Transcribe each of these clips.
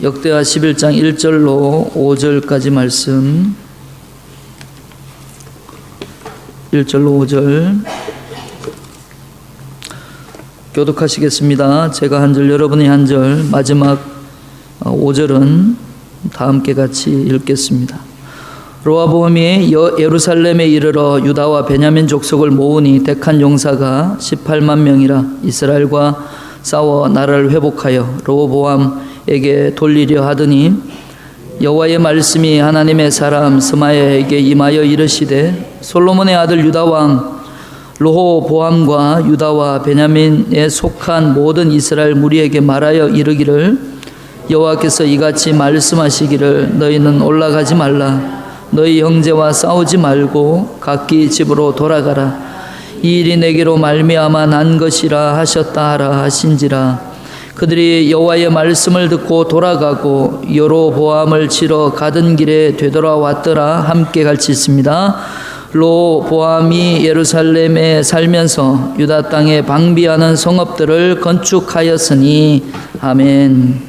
역대하 11장 1절로 5절까지 말씀, 1절로 5절 교독하시겠습니다. 제가 한 절, 여러분이 한 절, 마지막 5절은 다 함께 같이 읽겠습니다. 로아보암이 예루살렘에 이르러 유다와 베냐민 족속을 모으니 택한 용사가 18만 명이라 이스라엘과 싸워 나라를 회복하여 로보암에게 돌리려 하더니 여호와의 말씀이 하나님의 사람 스마야에게 임하여 이르시되 솔로몬의 아들 유다 왕 로호보암과 유다와 베냐민에 속한 모든 이스라엘 무리에게 말하여 이르기를 여호와께서 이같이 말씀하시기를 너희는 올라가지 말라 너희 형제와 싸우지 말고 각기 집으로 돌아가라 이 일이 내게로 말미암아 난 것이라 하셨다 하라 하신지라. 그들이 여호와의 말씀을 듣고 돌아가고 여로보암을 치러 가던 길에 되돌아왔더라. 함께 같이 있습니다. 로보암이 예루살렘에 살면서 유다 땅에 방비하는 성읍들을 건축하였으니. 아멘.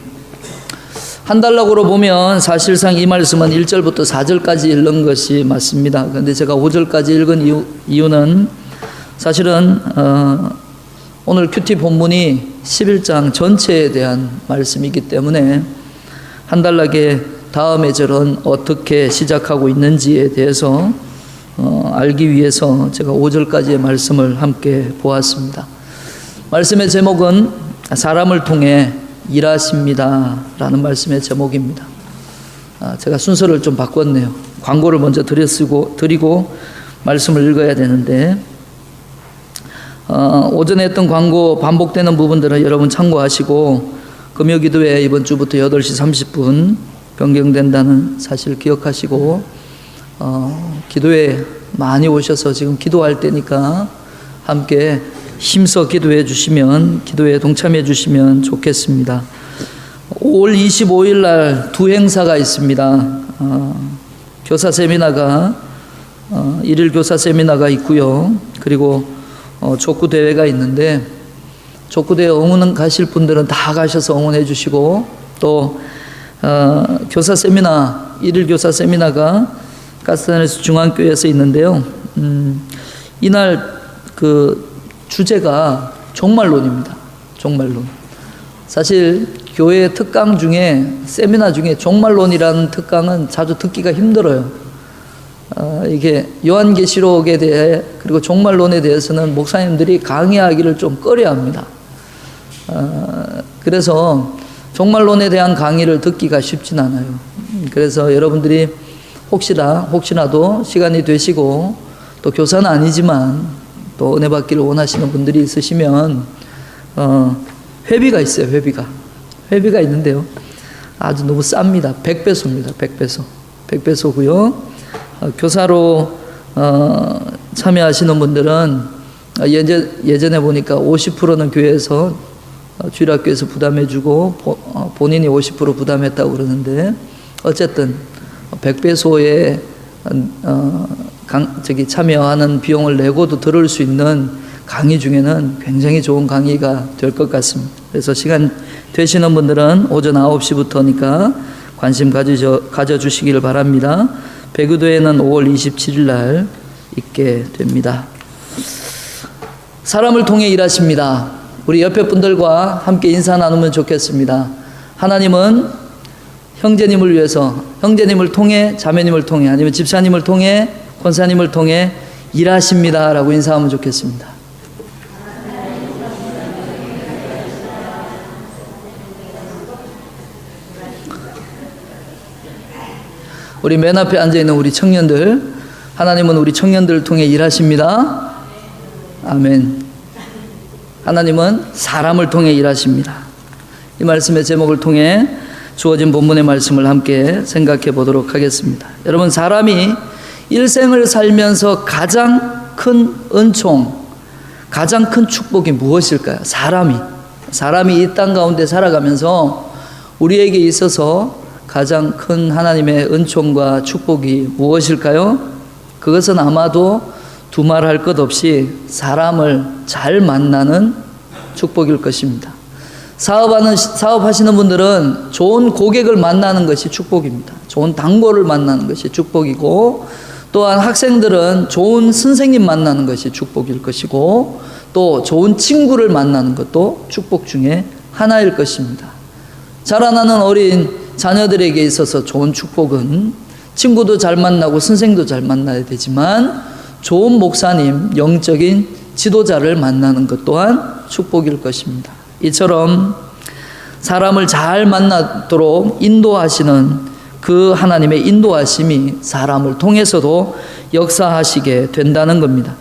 한 달락으로 보면 사실상 이 말씀은 1절부터 4절까지 읽은 것이 맞습니다. 그런데 제가 5절까지 읽은 이유는 사실은 오늘 큐티 본문이 11장 전체에 대한 말씀이기 때문에 한 달락의 다음의 절은 어떻게 시작하고 있는지에 대해서 알기 위해서 제가 5절까지의 말씀을 함께 보았습니다. 말씀의 제목은 사람을 통해 일하십니다 라는 말씀의 제목입니다. 제가 순서를 좀 바꿨네요. 광고를 먼저 드리고 말씀을 읽어야 되는데 오전에 했던 광고 반복되는 부분들은 여러분 참고하시고 금요기도회 이번 주부터 8시 30분 변경된다는 사실 기억하시고 기도회 많이 오셔서 지금 기도할 때니까 함께 힘써 기도해 주시면, 기도에 동참해 주시면 좋겠습니다. 5월 25일 날 두 행사가 있습니다. 교사 세미나가 일일 교사 세미나가 있고요. 그리고 족구 대회가 있는데 족구 대회 응원 가실 분들은 다 가셔서 응원해 주시고 또 교사 세미나 일일 교사 세미나가 가스탄에서 중앙교회에서 있는데요. 이날 그 주제가 종말론입니다. 종말론. 사실 교회 특강 중에 세미나 중에 종말론이라는 특강은 자주 듣기가 힘들어요. 이게 요한계시록에 대해 그리고 종말론에 대해서는 목사님들이 강의하기를 좀 꺼려합니다. 그래서 종말론에 대한 강의를 듣기가 쉽진 않아요. 그래서 여러분들이 혹시라도 시간이 되시고 또 교사는 아니지만 또 은혜 받기를 원하시는 분들이 있으시면 회비가 있어요. 회비가 있는데요. 아주 너무 쌉니다. 100배소입니다. 100배소고요. 교사로 참여하시는 분들은 예전에 보니까 50%는 교회에서 주일학교에서 부담해주고 본인이 50% 부담했다고 그러는데 어쨌든 100배소에 참여하는 비용을 내고도 들을 수 있는 강의 중에는 굉장히 좋은 강의가 될 것 같습니다. 그래서 시간 되시는 분들은 오전 9시부터니까 관심 가져주시기를 바랍니다. 배구도회는 5월 27일 날 있게 됩니다. 사람을 통해 일하십니다. 우리 옆에 분들과 함께 인사 나누면 좋겠습니다. 하나님은 형제님을 위해서, 형제님을 통해, 자매님을 통해, 아니면 집사님을 통해, 권사님을 통해 일하십니다 라고 인사하면 좋겠습니다. 우리 맨 앞에 앉아있는 우리 청년들, 하나님은 우리 청년들을 통해 일하십니다. 아멘. 하나님은 사람을 통해 일하십니다. 이 말씀의 제목을 통해 주어진 본문의 말씀을 함께 생각해 보도록 하겠습니다. 여러분, 사람이 일생을 살면서 가장 큰 은총, 가장 큰 축복이 무엇일까요? 사람이 이 땅 가운데 살아가면서 우리에게 있어서 가장 큰 하나님의 은총과 축복이 무엇일까요? 그것은 아마도 두말할 것 없이 사람을 잘 만나는 축복일 것입니다. 사업하시는 분들은 좋은 고객을 만나는 것이 축복입니다. 좋은 단골을 만나는 것이 축복이고, 또한 학생들은 좋은 선생님 만나는 것이 축복일 것이고, 또 좋은 친구를 만나는 것도 축복 중에 하나일 것입니다. 자라나는 어린 자녀들에게 있어서 좋은 축복은 친구도 잘 만나고 선생도 잘 만나야 되지만, 좋은 목사님, 영적인 지도자를 만나는 것 또한 축복일 것입니다. 이처럼 사람을 잘 만나도록 인도하시는 그 하나님의 인도하심이 사람을 통해서도 역사하시게 된다는 겁니다.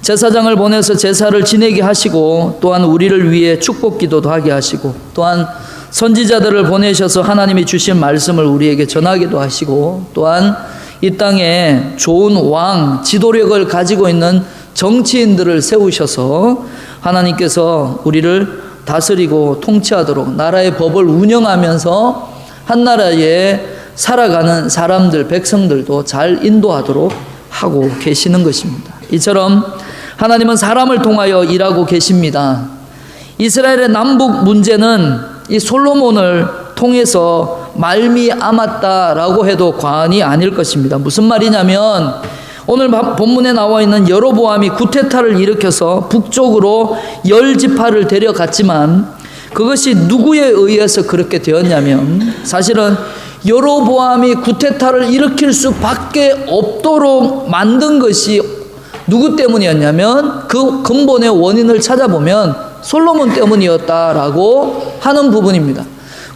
제사장을 보내서 제사를 지내게 하시고, 또한 우리를 위해 축복 기도도 하게 하시고, 또한 선지자들을 보내셔서 하나님이 주신 말씀을 우리에게 전하기도 하시고, 또한 이 땅에 좋은 왕, 지도력을 가지고 있는 정치인들을 세우셔서 하나님께서 우리를 다스리고 통치하도록 나라의 법을 운영하면서 한 나라에 살아가는 사람들, 백성들도 잘 인도하도록 하고 계시는 것입니다. 이처럼 하나님은 사람을 통하여 일하고 계십니다. 이스라엘의 남북 문제는 이 솔로몬을 통해서 말미암았다라고 해도 과언이 아닐 것입니다. 무슨 말이냐면, 오늘 본문에 나와 있는 여로보암이 구테타를 일으켜서 북쪽으로 10지파를 데려갔지만, 그것이 누구에 의해서 그렇게 되었냐면, 사실은 여로보암이 구테타를 일으킬 수밖에 없도록 만든 것이 누구 때문이었냐면, 그 근본의 원인을 찾아보면 솔로몬 때문이었다라고 하는 부분입니다.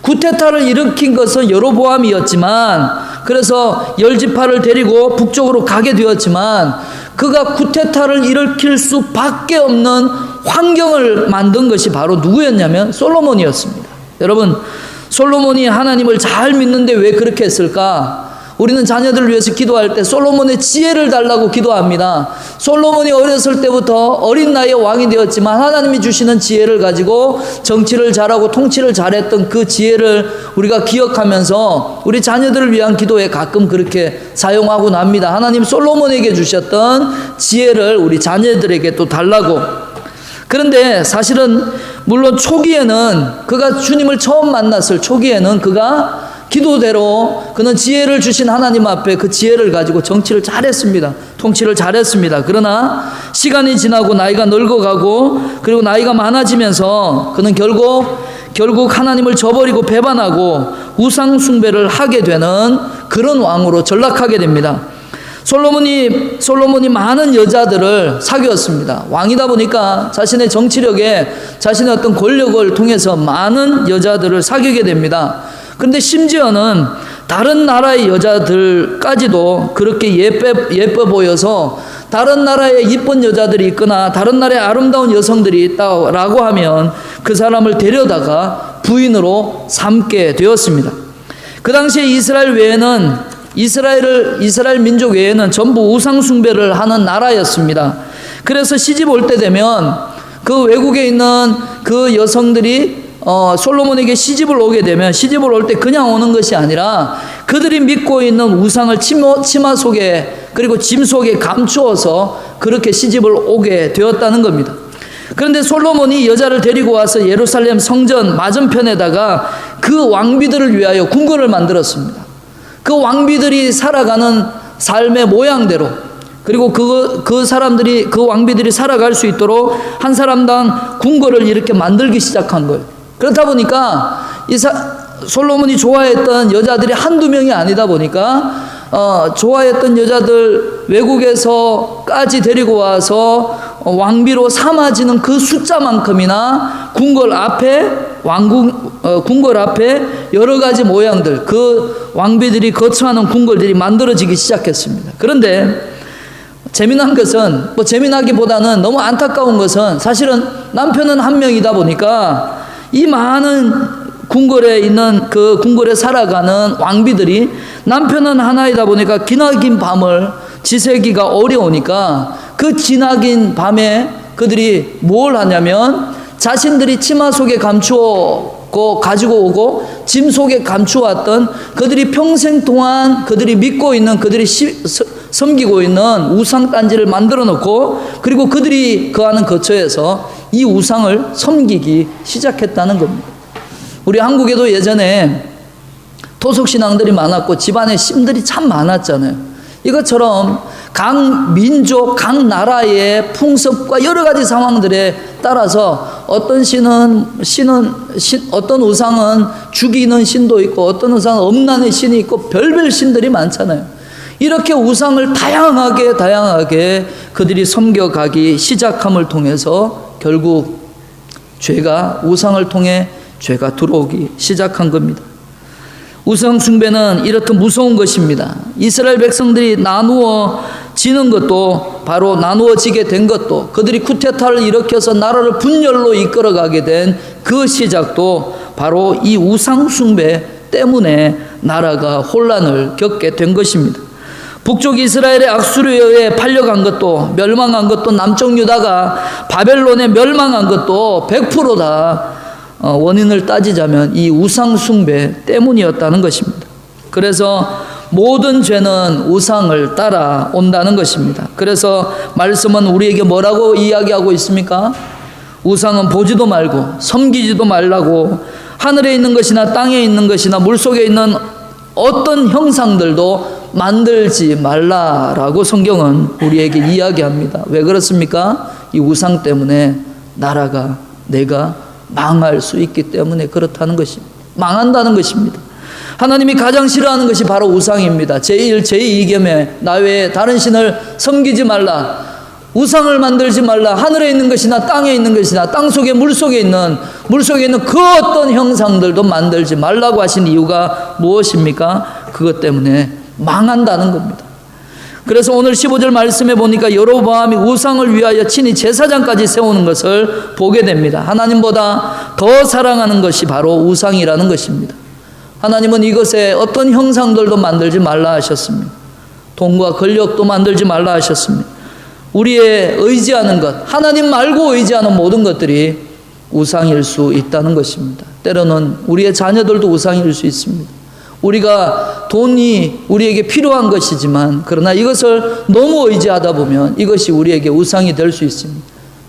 구테타를 일으킨 것은 여로보암이었지만, 그래서 10지파를 데리고 북쪽으로 가게 되었지만, 그가 구테타를 일으킬 수밖에 없는 환경을 만든 것이 바로 누구였냐면 솔로몬이었습니다. 여러분, 솔로몬이 하나님을 잘 믿는데 왜 그렇게 했을까? 우리는 자녀들을 위해서 기도할 때 솔로몬의 지혜를 달라고 기도합니다. 솔로몬이 어렸을 때부터 어린 나이에 왕이 되었지만 하나님이 주시는 지혜를 가지고 정치를 잘하고 통치를 잘했던 그 지혜를 우리가 기억하면서 우리 자녀들을 위한 기도에 가끔 그렇게 사용하곤 합니다. 하나님 솔로몬에게 주셨던 지혜를 우리 자녀들에게 또 달라고. 그런데 사실은 물론 초기에는, 그가 주님을 처음 만났을 초기에는 그가 기도대로 그는 지혜를 주신 하나님 앞에 그 지혜를 가지고 정치를 잘했습니다. 통치를 잘했습니다. 그러나 시간이 지나고 나이가 늙어가고, 그리고 나이가 많아지면서 그는 결국 하나님을 저버리고 배반하고 우상 숭배를 하게 되는 그런 왕으로 전락하게 됩니다. 솔로몬이 많은 여자들을 사귀었습니다. 왕이다 보니까 자신의 정치력에, 자신의 어떤 권력을 통해서 많은 여자들을 사귀게 됩니다. 그런데 심지어는 다른 나라의 여자들까지도 그렇게 예뻐 보여서, 다른 나라에 이쁜 여자들이 있거나 다른 나라에 아름다운 여성들이 있다라고 하면 그 사람을 데려다가 부인으로 삼게 되었습니다. 그 당시에 이스라엘 민족 외에는 전부 우상 숭배를 하는 나라였습니다. 그래서 시집 올 때 되면 그 외국에 있는 그 여성들이 솔로몬에게 시집을 오게 되면, 시집을 올 때 그냥 오는 것이 아니라 그들이 믿고 있는 우상을 치마 속에, 그리고 짐 속에 감추어서 그렇게 시집을 오게 되었다는 겁니다. 그런데 솔로몬이 여자를 데리고 와서 예루살렘 성전 맞은편에다가 그 왕비들을 위하여 궁궐을 만들었습니다. 그 왕비들이 살아가는 삶의 모양대로, 그리고 그 왕비들이 살아갈 수 있도록 한 사람당 궁궐을 이렇게 만들기 시작한 거예요. 그렇다 보니까 솔로몬이 좋아했던 여자들이 한두 명이 아니다 보니까 좋아했던 여자들 외국에서까지 데리고 와서 왕비로 삼아지는 그 숫자만큼이나 궁궐 앞에 여러 가지 모양들, 그 왕비들이 거처하는 궁궐들이 만들어지기 시작했습니다. 그런데 재미난 것은, 재미나기보다는 너무 안타까운 것은, 사실은 남편은 한 명이다 보니까 이 많은 궁궐에 있는, 그 궁궐에 살아가는 왕비들이, 남편은 하나이다 보니까 기나긴 밤을 지새기가 어려우니까 그 지나긴 밤에 그들이 뭘 하냐면 자신들이 치마 속에 감추고 가지고 오고 짐 속에 감추었던 그들이 평생 동안 그들이 믿고 있는, 그들이 섬기고 있는 우상단지를 만들어 놓고, 그리고 그들이 거하는 거처에서 이 우상을 섬기기 시작했다는 겁니다. 우리 한국에도 예전에 토속신앙들이 많았고 집안에 신들이 참 많았잖아요. 이것처럼 각 민족, 각 나라의 풍습과 여러 가지 상황들에 따라서 어떤 어떤 우상은 죽이는 신도 있고 어떤 우상은 엄난의 신이 있고 별별 신들이 많잖아요. 이렇게 우상을 다양하게 그들이 섬겨가기 시작함을 통해서 결국 우상을 통해 죄가 들어오기 시작한 겁니다. 우상 숭배는 이렇듯 무서운 것입니다. 이스라엘 백성들이 나누어지는 것도, 바로 나누어지게 된 것도, 그들이 쿠데타를 일으켜서 나라를 분열로 이끌어가게 된 그 시작도 바로 이 우상 숭배 때문에 나라가 혼란을 겪게 된 것입니다. 북쪽 이스라엘의 악수르에 의해 팔려간 것도, 멸망한 것도, 남쪽 유다가 바벨론에 멸망한 것도 100%다 원인을 따지자면 이 우상 숭배 때문이었다는 것입니다. 그래서 모든 죄는 우상을 따라온다는 것입니다. 그래서 말씀은 우리에게 뭐라고 이야기하고 있습니까? 우상은 보지도 말고 섬기지도 말라고, 하늘에 있는 것이나 땅에 있는 것이나 물속에 있는 어떤 형상들도 만들지 말라라고 성경은 우리에게 이야기합니다. 왜 그렇습니까? 이 우상 때문에 내가 망할 수 있기 때문에 그렇다는 것입니다. 망한다는 것입니다. 하나님이 가장 싫어하는 것이 바로 우상입니다. 제1, 제2계명에 나 외에 다른 신을 섬기지 말라, 우상을 만들지 말라, 하늘에 있는 것이나 땅에 있는 것이나 땅 속에 물속에 있는 그 어떤 형상들도 만들지 말라고 하신 이유가 무엇입니까? 그것 때문에 망한다는 겁니다. 그래서 오늘 15절 말씀에 보니까 여로보암이 우상을 위하여 친히 제사장까지 세우는 것을 보게 됩니다. 하나님보다 더 사랑하는 것이 바로 우상이라는 것입니다. 하나님은 이것에 어떤 형상들도 만들지 말라 하셨습니다. 돈과 권력도 만들지 말라 하셨습니다. 우리의 의지하는 것, 하나님 말고 의지하는 모든 것들이 우상일 수 있다는 것입니다. 때로는 우리의 자녀들도 우상일 수 있습니다. 우리가 돈이 우리에게 필요한 것이지만 그러나 이것을 너무 의지하다 보면 이것이 우리에게 우상이 될 수 있습니다.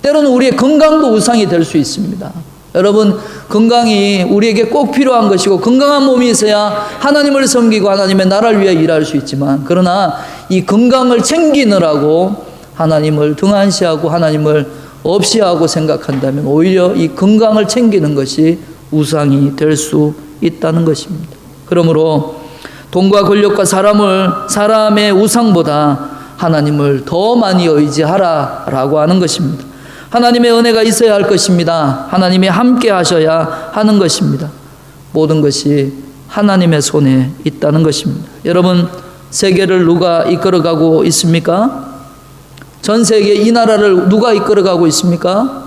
때로는 우리의 건강도 우상이 될 수 있습니다. 여러분, 건강이 우리에게 꼭 필요한 것이고 건강한 몸이 있어야 하나님을 섬기고 하나님의 나라를 위해 일할 수 있지만, 그러나 이 건강을 챙기느라고 하나님을 등한시하고 하나님을 없이하고 생각한다면 오히려 이 건강을 챙기는 것이 우상이 될 수 있다는 것입니다. 그러므로 돈과 권력과 사람의 우상보다 하나님을 더 많이 의지하라라고 하는 것입니다. 하나님의 은혜가 있어야 할 것입니다. 하나님이 함께 하셔야 하는 것입니다. 모든 것이 하나님의 손에 있다는 것입니다. 여러분, 세계를 누가 이끌어가고 있습니까? 전 세계 이 나라를 누가 이끌어가고 있습니까?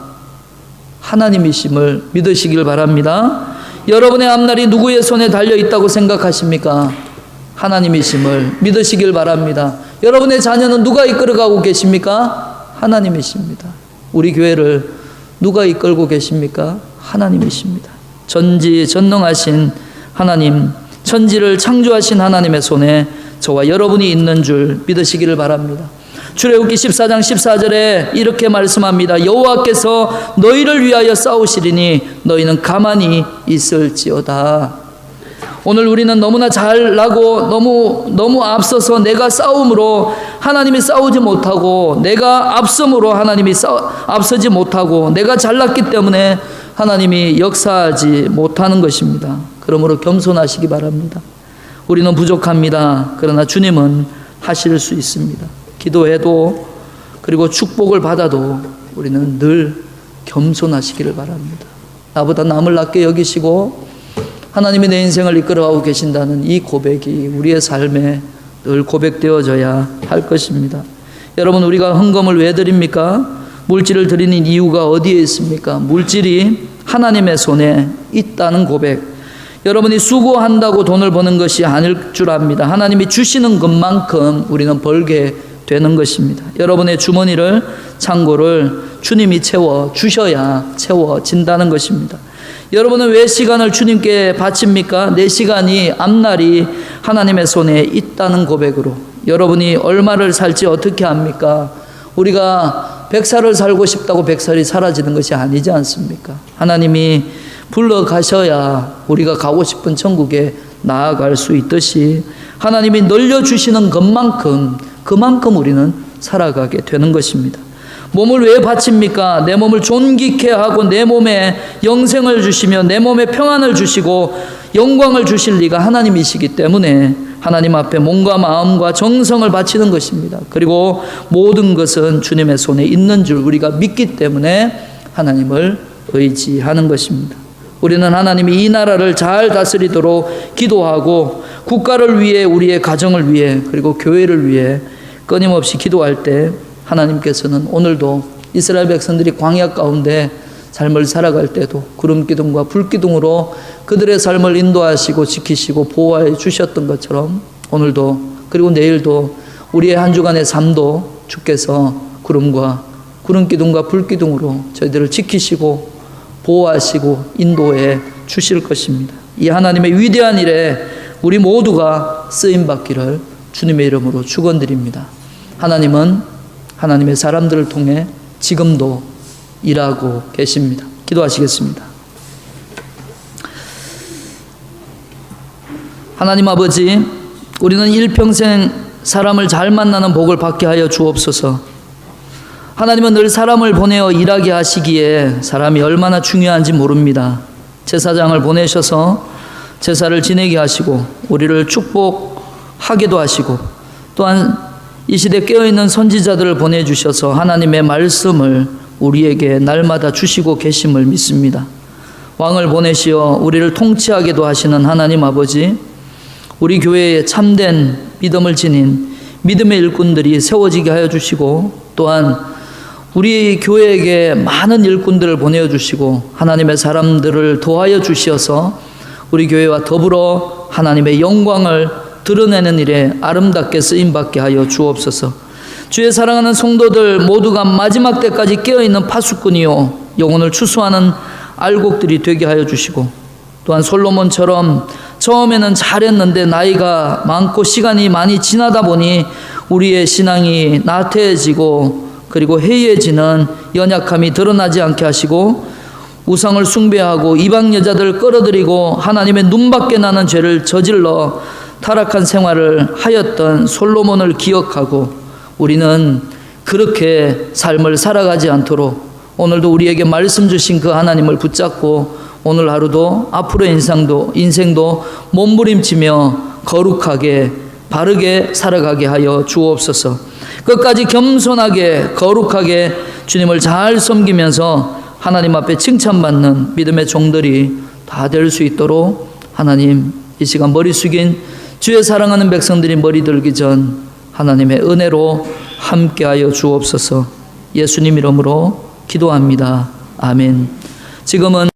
하나님이심을 믿으시길 바랍니다. 여러분의 앞날이 누구의 손에 달려 있다고 생각하십니까? 하나님이심을 믿으시길 바랍니다. 여러분의 자녀는 누가 이끌어가고 계십니까? 하나님이십니다. 우리 교회를 누가 이끌고 계십니까? 하나님이십니다. 전지전능하신 하나님, 천지를 창조하신 하나님의 손에 저와 여러분이 있는 줄 믿으시기를 바랍니다. 출애굽기 14장 14절에 이렇게 말씀합니다. 여호와께서 너희를 위하여 싸우시리니 너희는 가만히 있을지어다. 오늘 우리는 너무나 잘나고 너무 앞서서 내가 싸움으로 하나님이 싸우지 못하고, 내가 앞섬으로 하나님이 앞서지 못하고, 내가 잘났기 때문에 하나님이 역사하지 못하는 것입니다. 그러므로 겸손하시기 바랍니다. 우리는 부족합니다. 그러나 주님은 하실 수 있습니다. 기도해도 그리고 축복을 받아도 우리는 늘 겸손하시기를 바랍니다. 나보다 남을 낮게 여기시고 하나님이 내 인생을 이끌어가고 계신다는 이 고백이 우리의 삶에 늘 고백되어져야 할 것입니다. 여러분, 우리가 헌금을 왜 드립니까? 물질을 드리는 이유가 어디에 있습니까? 물질이 하나님의 손에 있다는 고백. 여러분이 수고한다고 돈을 버는 것이 아닐 줄 압니다. 하나님이 주시는 것만큼 우리는 벌게 되는 것입니다. 여러분의 주머니를, 창고를 주님이 채워주셔야 채워진다는 것입니다. 여러분은 왜 시간을 주님께 바칩니까? 내 시간이, 앞날이 하나님의 손에 있다는 고백으로. 여러분이 얼마를 살지 어떻게 합니까? 우리가 100살을 살고 싶다고 100살이 사라지는 것이 아니지 않습니까? 하나님이 불러가셔야 우리가 가고 싶은 천국에 나아갈 수 있듯이 하나님이 늘려주시는 것만큼 그만큼 우리는 살아가게 되는 것입니다. 몸을 왜 바칩니까? 내 몸을 존귀케 하고 내 몸에 영생을 주시며 내 몸에 평안을 주시고 영광을 주실 리가 하나님이시기 때문에 하나님 앞에 몸과 마음과 정성을 바치는 것입니다. 그리고 모든 것은 주님의 손에 있는 줄 우리가 믿기 때문에 하나님을 의지하는 것입니다. 우리는 하나님이 이 나라를 잘 다스리도록 기도하고 국가를 위해 우리의 가정을 위해 그리고 교회를 위해 끊임없이 기도할 때 하나님께서는 오늘도 이스라엘 백성들이 광야 가운데 삶을 살아갈 때도 구름기둥과 불기둥으로 그들의 삶을 인도하시고 지키시고 보호해 주셨던 것처럼 오늘도 그리고 내일도 우리의 한 주간의 삶도 주께서 구름기둥과 불기둥으로 저희들을 지키시고 보호하시고 인도해 주실 것입니다. 이 하나님의 위대한 일에 우리 모두가 쓰임받기를 주님의 이름으로 축원드립니다. 하나님은 하나님의 사람들을 통해 지금도 일하고 계십니다. 기도하시겠습니다. 하나님 아버지, 우리는 일평생 사람을 잘 만나는 복을 받게 하여 주옵소서. 하나님은 늘 사람을 보내어 일하게 하시기에 사람이 얼마나 중요한지 모릅니다. 제사장을 보내셔서 제사를 지내게 하시고 우리를 축복하게도 하시고 또한 이 시대 깨어있는 선지자들을 보내주셔서 하나님의 말씀을 우리에게 날마다 주시고 계심을 믿습니다. 왕을 보내시어 우리를 통치하게도 하시는 하나님 아버지, 우리 교회에 참된 믿음을 지닌 믿음의 일꾼들이 세워지게 하여 주시고 또한 우리 교회에게 많은 일꾼들을 보내주시고 하나님의 사람들을 도하여 주시어서 우리 교회와 더불어 하나님의 영광을 드러내는 일에 아름답게 쓰임받게 하여 주옵소서. 주의 사랑하는 성도들 모두가 마지막 때까지 깨어있는 파수꾼이요 영혼을 추수하는 알곡들이 되게 하여 주시고 또한 솔로몬처럼 처음에는 잘했는데 나이가 많고 시간이 많이 지나다 보니 우리의 신앙이 나태해지고 그리고 해이해지는 연약함이 드러나지 않게 하시고 우상을 숭배하고 이방 여자들을 끌어들이고 하나님의 눈밖에 나는 죄를 저질러 타락한 생활을 하였던 솔로몬을 기억하고 우리는 그렇게 삶을 살아가지 않도록 오늘도 우리에게 말씀 주신 그 하나님을 붙잡고 오늘 하루도 앞으로의 인생도 몸부림치며 거룩하게 바르게 살아가게 하여 주옵소서. 끝까지 겸손하게 거룩하게 주님을 잘 섬기면서 하나님 앞에 칭찬받는 믿음의 종들이 다 될 수 있도록 하나님 이 시간 머리 숙인 주의 사랑하는 백성들이 머리 들기 전 하나님의 은혜로 함께하여 주옵소서. 예수님 이름으로 기도합니다. 아멘. 지금은